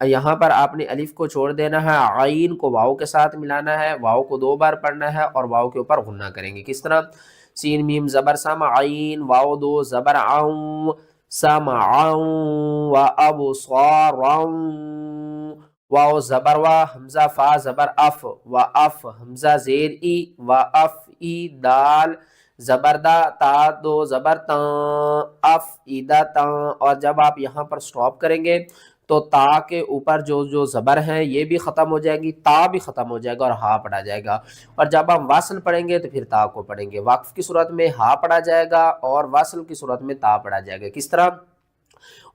یہاں پر آپ نے الف کو چھوڑ دینا ہے، عین کو واو کے ساتھ ملانا ہے، واو کو 2 بار پڑھنا ہے اور واو کے اوپر غنہ کریں گے۔ کس طرح؟ سین میم زبر سم، عین واو 2 زبر عون، سمعا و ابصارا، واو زبر وا، حمزہ فا زبر اف، و اف حمزہ زیر ای، و اف ای، دال زبر دا، تا 2 زبر تاں، اف ایدا تاں۔ اور جب آپ یہاں پر سٹاپ کریں گے تو تا کے اوپر جو زبر ہیں یہ بھی ختم ہو جائے گی، تا بھی ختم ہو جائے گا اور ہا پڑھا جائے گا۔ اور جب ہم وصل پڑھیں گے تو پھر تا کو پڑھیں گے۔ وقف کی صورت میں ہا پڑھا جائے گا اور وصل کی صورت میں تا پڑھا جائے گا۔ کس طرح؟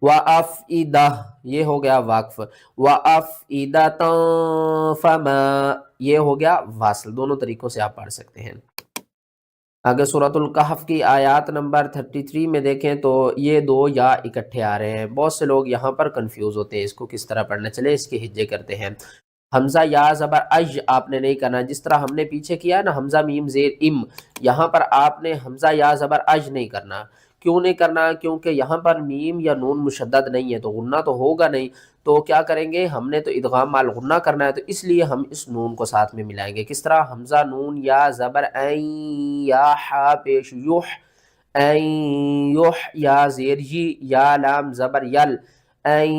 وَأَفْئِدَةً، یہ ہو گیا وقف، وَأَفْئِدَةً فَمَا، یہ ہو گیا وصل۔ دونوں طریقوں سے آپ پڑھ سکتے ہیں۔ اگر سورۃ الکہف کی آیات نمبر 33 میں دیکھیں تو یہ 2 یا اکٹھے آ رہے ہیں، بہت سے لوگ یہاں پر کنفیوز ہوتے ہیں اس کو کس طرح پڑھنا۔ چلے اس کے ہجے کرتے ہیں۔ حمزہ یا زبر اج آپ نے نہیں کرنا، جس طرح ہم نے پیچھے کیا نا حمزہ میم زیر ام، یہاں پر آپ نے حمزہ یا زبر اج نہیں کرنا۔ کیوں نہیں کرنا؟ کیونکہ یہاں پر میم یا نون مشدد نہیں ہے تو غنہ تو ہوگا نہیں، تو کیا کریں گے؟ ہم نے تو ادغام مال غنہ کرنا ہے، تو اس لیے ہم اس نون کو ساتھ میں ملائیں گے۔ کس طرح؟ حمزہ نون یا زبر این، یا ہا پیش یوح، این یوح، یا زیر جی، یا لام زبر یل، این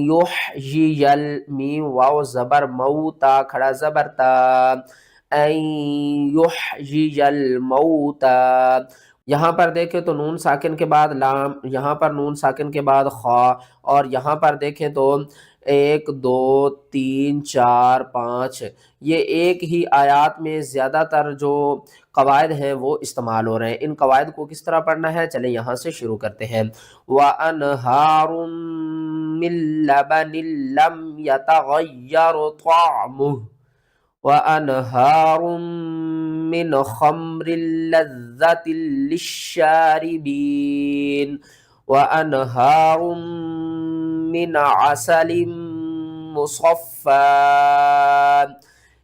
یوح جی یل، میم واو زبر مو، تا کھڑا زبر تا، این یوح جی یل موتا۔ یہاں پر دیکھیں تو نون ساکن کے بعد لام، یہاں پر نون ساکن کے بعد خا، اور یہاں پر دیکھیں تو 1 2 3 4 5، یہ ایک ہی آیات میں زیادہ تر جو قواعد ہیں وہ استعمال ہو رہے ہیں۔ ان قواعد کو کس طرح پڑھنا ہے؟ چلیں یہاں سے شروع کرتے ہیں۔ وَأَنْهَارٌ مِّن لَبَنٍ لَّمْ يَتَغَيَّرْ طَعْمُهُ وَأَنْهَارٌ مِّنْ خَمْرٍ لَّذَّةٍ لِّلشَّارِبِينَ وَأَنْهَارٌ مِّنْ عَسَلٍ مُّصَفًّى۔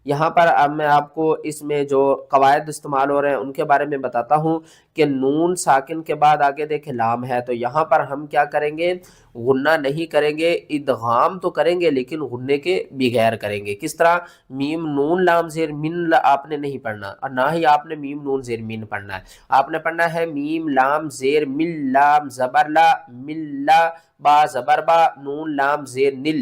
یہاں پر اب میں آپ کو اس میں جو قواعد استعمال ہو رہے ہیں ان کے بارے میں بتاتا ہوں کہ نون ساکن کے بعد آگے دیکھیں لام ہے، تو یہاں پر ہم کیا کریں گے؟ غنہ نہیں کریں گے، ادغام تو کریں گے لیکن غنے کے بغیر کریں گے۔ کس طرح؟ میم نون لام زیر من آپ نے نہیں پڑھنا، اور نہ ہی آپ نے میم نون زیر من پڑھنا ہے، آپ نے پڑھنا ہے میم لام زیر مل، لام زبر لا، مل لا، با زبر با، نون لام زیر نل،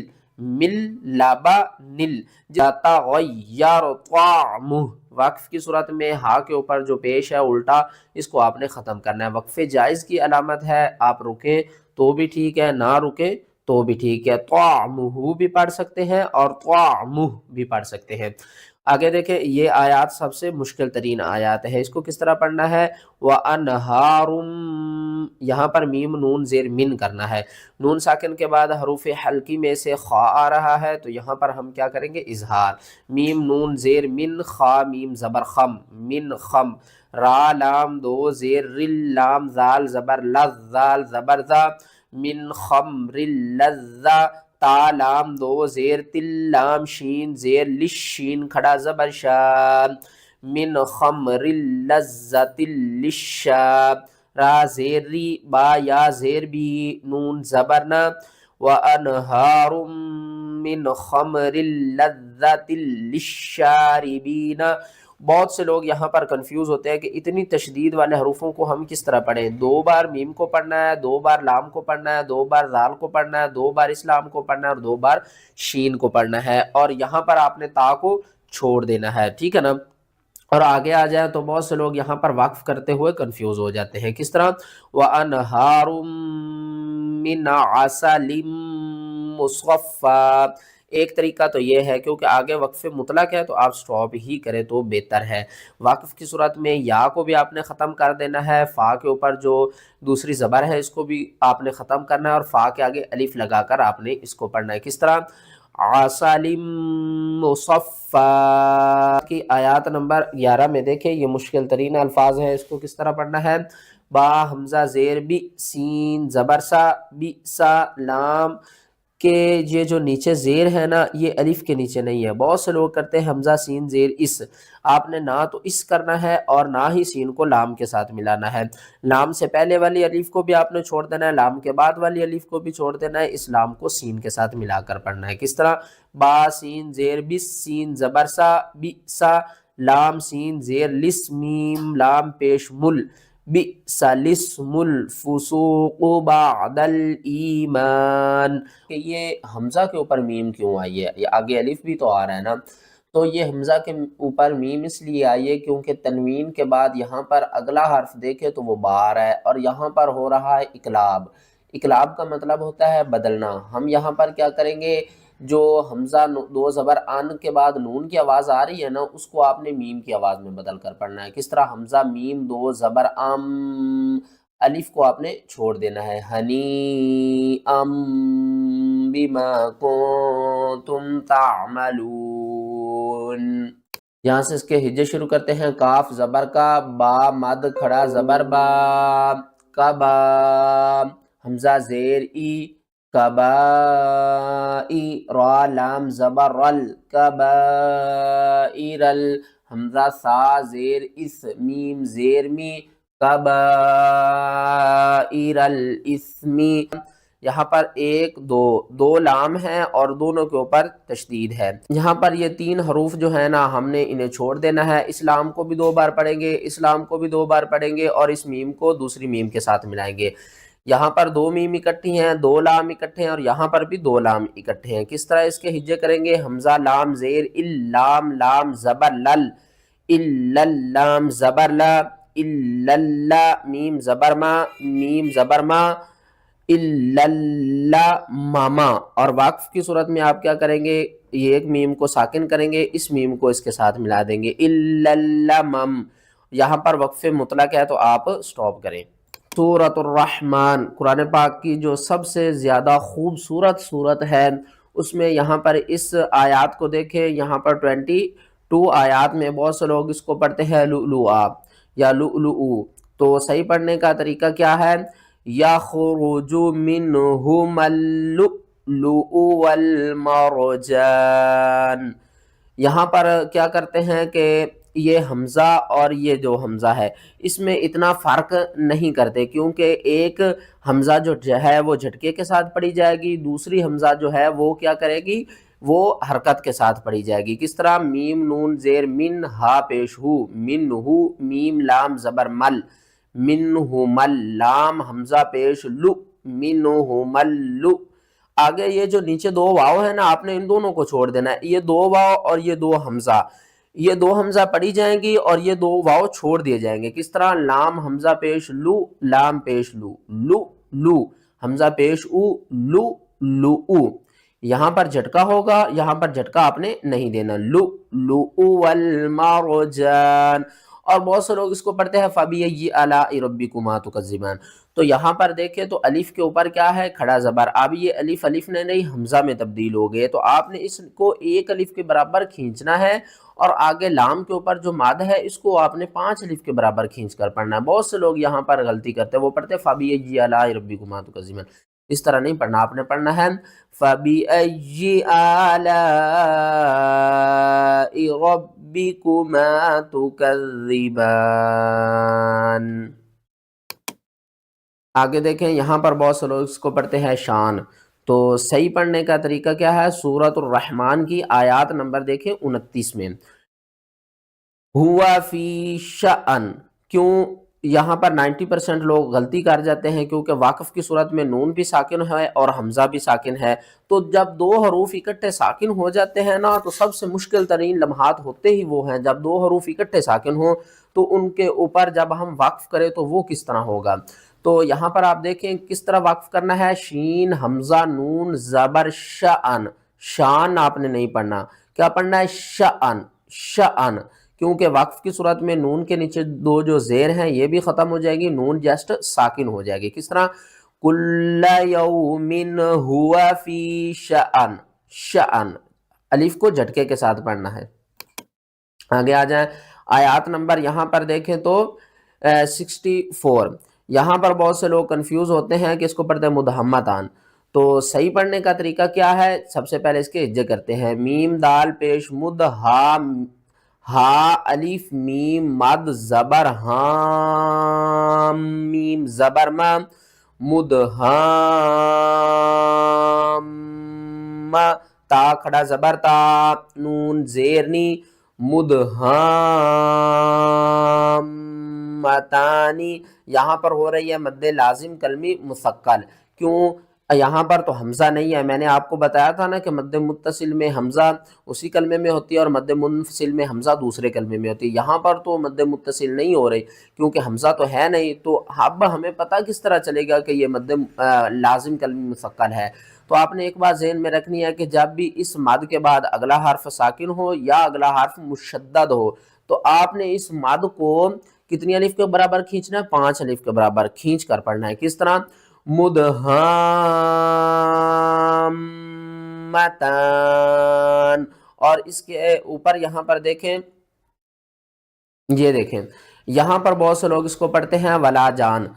مل لابا نل، جاتا غیر طعمہ۔ وقف کی صورت میں ہا کے اوپر جو پیش ہے الٹا، اس کو آپ نے ختم کرنا ہے۔ وقف جائز کی علامت ہے، آپ رکیں تو بھی ٹھیک ہے، نہ رکیں تو بھی ٹھیک ہے۔ طعمہ بھی پڑھ سکتے ہیں اور طعمہ بھی پڑھ سکتے ہیں۔ آگے دیکھیں یہ آیات سب سے مشکل ترین آیات ہے، اس کو کس طرح پڑھنا ہے؟ وَأَنْهَارٌ، یہاں پر میم نون زیر من کرنا ہے، نون ساکن کے بعد حروف حلقی میں سے خا آ رہا ہے تو یہاں پر ہم کیا کریں گے؟ اظہار، میم نون زیر من، خا میم زبر خم، من خم، را لام 2 زیر رل، لام زال زبر لذ، زال زبر ذا، من خمر لذا، تا لام 2 زیر تل، لام شین زیر لش، شین کھڑا زبر شا، من خمر لذت للشاب، را زیر ری، با یا زیر بی، نون زبرنا، وَأَنْهَارٌ مِّنْ خَمْرٍ لَذَّةٍ لِلشَّارِبِينَ۔ بہت سے لوگ یہاں پر کنفیوز ہوتے ہیں کہ اتنی تشدید والے حروفوں کو ہم کس طرح پڑھیں؟ 2 بار میم کو پڑھنا ہے، 2 بار لام کو پڑھنا ہے، 2 بار زال کو پڑھنا ہے، 2 بار اسلام کو پڑھنا ہے اور 2 بار شین کو پڑھنا ہے، اور یہاں پر آپ نے تا کو چھوڑ دینا ہے، ٹھیک ہے نا؟ اور آگے آ جائے تو بہت سے لوگ یہاں پر وقف کرتے ہوئے کنفیوز ہو جاتے ہیں۔ کس طرح؟ وَأَنْهَارٌ مِّنْ عَسَلٍ مُّصَفًّى۔ ایک طریقہ تو یہ ہے، کیونکہ آگے وقف مطلق ہے تو آپ سٹاپ ہی کریں تو بہتر ہے۔ وقف کی صورت میں یا کو بھی آپ نے ختم کر دینا ہے، فا کے اوپر جو دوسری زبر ہے اس کو بھی آپ نے ختم کرنا ہے، اور فا کے آگے الف لگا کر آپ نے اس کو پڑھنا ہے۔ کس طرح؟ عَسَلٍ مُّصَفًّى کی آیات نمبر 11 میں دیکھیں، یہ مشکل ترین الفاظ ہیں، اس کو کس طرح پڑھنا ہے؟ با حمزہ زیر بی، سین زبر سا، بی سا، لام کہ یہ جو نیچے زیر ہے نا یہ الف کے نیچے نہیں ہے. بہت سے لوگ کرتے ہیں حمزہ سین زیر اس. آپ نے نہ تو اس کرنا ہے اور نہ ہی سین کو لام کے ساتھ ملانا ہے. لام سے پہلے والی الف کو بھی آپ نے چھوڑ دینا ہے, لام کے بعد والی الف کو بھی چھوڑ دینا ہے. اس لام کو سین کے ساتھ ملا کر پڑھنا ہے. کس طرح؟ با سین زیر بس, سین زبر سا, بی سا, لام سین زیر لس, میم لام پیش مل, بئس الاسم الفسوق بعد الایمان. کہ یہ حمزہ کے اوپر میم کیوں آئی ہے؟ یہ آگے الف بھی تو آ رہا ہے نا. تو یہ حمزہ کے اوپر میم اس لیے آئی ہے کیونکہ تنوین کے بعد یہاں پر اگلا حرف دیکھے تو وہ با آ رہا ہے, اور یہاں پر ہو رہا ہے اقلاب. اقلاب کا مطلب ہوتا ہے بدلنا. ہم یہاں پر کیا کریں گے, جو حمزہ دو زبر ان کے بعد نون کی آواز آ رہی ہے نا اس کو آپ نے میم کی آواز میں بدل کر پڑھنا ہے. کس طرح؟ حمزہ میم دو زبر ام, الف کو آپ نے چھوڑ دینا ہے. ہنی ام بما کنتم تعملون. یہاں سے اس کے ہجے شروع کرتے ہیں. کاف زبر کا, با مد کھڑا زبر با, کبا, حمزہ زیر ای, کبائی, را لام زبر رل, کبائرل, حمزہ سا زیر اس, میم زیر می, کبائر الاسمی. یہاں پر ایک دو لام ہیں اور دونوں کے اوپر تشدید ہے. یہاں پر یہ تین حروف جو ہیں نا ہم نے انہیں چھوڑ دینا ہے. اس لام کو بھی 2 بار پڑھیں گے, اس لام کو بھی 2 بار پڑھیں گے, اور اس میم کو دوسری میم کے ساتھ ملائیں گے. یہاں پر 2 میم اکٹھی ہیں, 2 لام اکٹھے ہیں, اور یہاں پر بھی 2 لام اکٹھے ہیں. کس طرح اس کے ہجے کریں گے؟ حمزہ لام زیر ال, لام لام زبر لل, لام زبر لا, الا, میم زبر ما, میم زبر ما, الا ماما. اور وقف کی صورت میں آپ کیا کریں گے, یہ ایک میم کو ساکن کریں گے, اس میم کو اس کے ساتھ ملا دیں گے, الا مم. یہاں پر وقف مطلق ہے تو آپ سٹاپ کریں. سورۃ الرحمن قرآن پاک کی جو سب سے زیادہ خوبصورت صورت ہے, اس میں یہاں پر اس آیات کو دیکھیں. یہاں پر 22 آیات میں بہت سے لوگ اس کو پڑھتے ہیں لؤلؤا یا لؤلؤ. تو صحیح پڑھنے کا طریقہ کیا ہے؟ یخرج منہم اللؤلؤ والمرجان. یہاں پر کیا کرتے ہیں کہ یہ حمزہ اور یہ جو حمزہ ہے اس میں اتنا فرق نہیں کرتے, کیونکہ ایک حمزہ جو ہے وہ جھٹکے کے ساتھ پڑھی جائے گی, دوسری حمزہ جو ہے وہ کیا کرے گی, وہ حرکت کے ساتھ پڑھی جائے گی. کس طرح؟ میم نون زیر من, ہا پیش ہو, من ہو, میم لام زبر مل, منہم لام حمزہ پیش لو, منہم لو. آگے یہ جو نیچے 2 واو ہے نا آپ نے ان دونوں کو چھوڑ دینا ہے. یہ 2 واو اور یہ 2 حمزہ, یہ 2 حمزہ پڑھی جائیں گی اور یہ 2 واو چھوڑ دیے جائیں گے. کس طرح؟ لام حمزہ پیش لو, لام پیش لو, لو لو, حمزہ پیش او, لو لو او. یہاں پر جھٹکا ہوگا, یہاں پر جھٹکا آپ نے نہیں دینا. لو لو والمرجان. اور بہت سے لوگ اس کو پڑھتے ہیں فَبِأَيِّ آلَاءِ رَبِّكُمَا تُكَذِّبَانِ. تو یہاں پر دیکھیں تو الف کے اوپر کیا ہے؟ کھڑا زبر. اب یہ الف نے نہیں حمزہ میں تبدیل ہو گئے, تو آپ نے اس کو 1 الف کے برابر کھینچنا ہے, اور آگے لام کے اوپر جو ماد ہے اس کو آپ نے 5 الف کے برابر کھینچ کر پڑھنا ہے. بہت سے لوگ یہاں پر غلطی کرتے ہیں, وہ پڑھتے ہیں فَبِأَيِّ آلَاءِ رَبِّكُمَا تُكَذِّبَانِ. اس طرح نہیں پڑھنا, آپ نے پڑھنا ہے فَبِأَيِّ آلَاءِ رَبِّكُمَا تُكَذِّبَانِ. آگے دیکھیں یہاں پر بہت سے لوگ اس کو پڑھتے ہیں شان. تو صحیح پڑھنے کا طریقہ کیا ہے؟ سورۃ الرحمن کی آیات نمبر دیکھیں 29 میں, ہوا فی شأن. کیوں یہاں پر 90% لوگ غلطی کر جاتے ہیں؟ کیونکہ واقف کی صورت میں نون بھی ساکن ہے اور حمزہ بھی ساکن ہے. تو جب 2 حروف اکٹھے ساکن ہو جاتے ہیں نا تو سب سے مشکل ترین لمحات ہوتے ہی وہ ہیں جب 2 حروف اکٹھے ساکن ہوں, تو ان کے اوپر جب ہم وقف کریں تو وہ کس طرح ہوگا. تو یہاں پر آپ دیکھیں کس طرح وقف کرنا ہے. شین حمزہ نون زبر شأن, شان آپ نے نہیں پڑھنا, کیا پڑھنا ہے؟ شأن, شأن. کیونکہ وقف کی صورت میں نون کے نیچے 2 جو زیر ہیں یہ بھی ختم ہو جائے گی, نون جسٹ ساکن ہو جائے گی. کس طرح؟ کل یوم ہوا فی شأن, شأن. الف کو جھٹکے کے ساتھ پڑھنا ہے. آگے آ جائیں آیات نمبر یہاں پر دیکھیں تو 64. یہاں پر بہت سے لوگ کنفیوز ہوتے ہیں کہ اس کو پڑھتے ہیں مدہمتان. تو صحیح پڑھنے کا طریقہ کیا ہے؟ سب سے پہلے اس کے ہجے کرتے ہیں، میم دال پیش مد ہا الف میم مد زبر ہام میم زبر مد ہام تا کھڑا زبر تا نون زیرنی مد ہام متانی، یہاں پر ہو رہی ہے مد لازم کلمی مثقل، کیوں؟ یہاں پر تو حمزہ نہیں ہے، میں نے آپ کو بتایا تھا نا کہ مد متصل میں حمزہ اسی کلمے میں ہوتی ہے اور مد منفصل میں حمزہ دوسرے کلمے میں ہوتی ہے، یہاں پر تو مد متصل نہیں ہو رہی کیونکہ حمزہ تو ہے نہیں، تو اب ہمیں پتہ کس طرح چلے گا کہ یہ مد لازم کلمی مثقل ہے؟ تو آپ نے ایک بات ذہن میں رکھنی ہے کہ جب بھی اس مد کے بعد اگلا حرف ساکن ہو یا اگلا حرف مشدد ہو تو آپ نے اس مد کو کتنی الف کے برابر کھینچنا ہے؟ 5 الف کے برابر کھینچ کر پڑھنا ہے۔ کس طرح؟ مدہامتان، اور اس کے اوپر یہاں پر دیکھیں، یہ دیکھیں یہاں پر بہت سے لوگ اس کو پڑھتے ہیں ولا جان،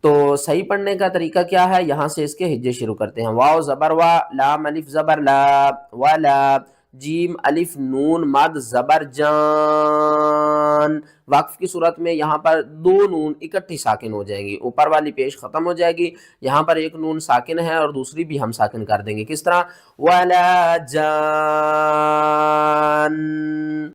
تو صحیح پڑھنے کا طریقہ کیا ہے؟ یہاں سے اس کے ہجے شروع کرتے ہیں، واو زبر وا، لام الف زبر لا ولا، جیم الف نون مد زبر جان، وقف کی صورت میں یہاں پر 2 نون اکٹھی ساکن ہو جائیں گی، اوپر والی پیش ختم ہو جائے گی، یہاں پر ایک نون ساکن ہے اور دوسری بھی ہم ساکن کر دیں گے، کس طرح؟ ولا جان